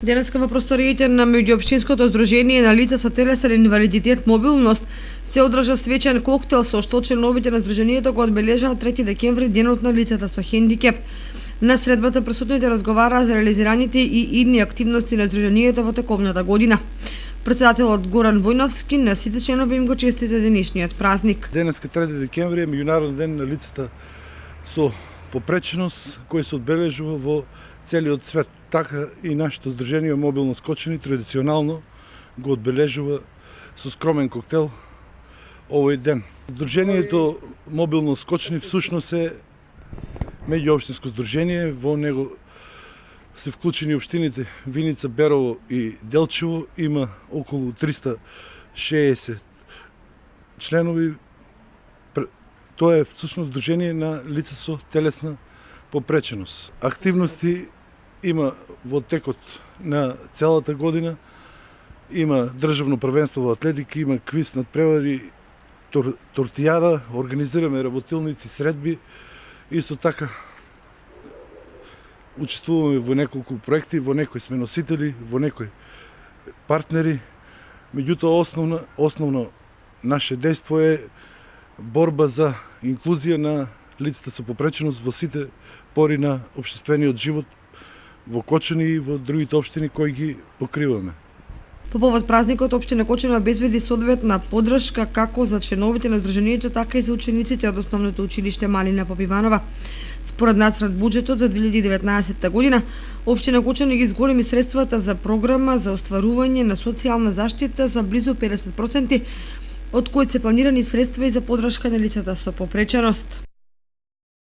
Денеска во просториите на меѓуопштинското здружение на лица со телесен инвалидитет мобилност се одржа свечен коктел со што членовите на здружението го одбележаа 3 декември денот на лицата со хендикеп. На средбата присутните разговараа за реализираните и идни активности на здружението во тековната година. Председателот Горан Војновски на сите членови им го честита денешниот празник. Денеска 3 декември е меѓународен ден на лицата со попреченост кој се одбележува во целиот свет. Така и нашето здружение Мобилно скочени традиционално го одбележува со скромен коктел овој ден. Здружението Мобилно скочени всушност е меѓуопштинско здружение, во него се вклучени општините Виница, Берово и Делчево, има околу 360 членови. Тоа е всушност здружение на лица со телесна попреченост. Активности има во текот на целата година. Има државно првенство во атлетика, има квиз над превари, тортијада, организираме работилници, средби. Исто така учествуваме во неколку проекти, во некои сме носители, во некои партнери. Меѓутоа основно наше дејство е борба за инклузија на лицата со попреченост во сите пори на општествениот живот во Кочани и во другите општини кои ги покриваме. По повод празникот, општина Кочани обезбеди соодветна поддршка како за членовите на здружението, така и за учениците од основното училиште Малина Попиванова. Според нацрт буџетот за 2019 година, општина Кочани ги зголеми средствата за програма за остварување на социјална заштита за близу 50%, од кои се планирани средства и за поддршка на лицата со попреченост.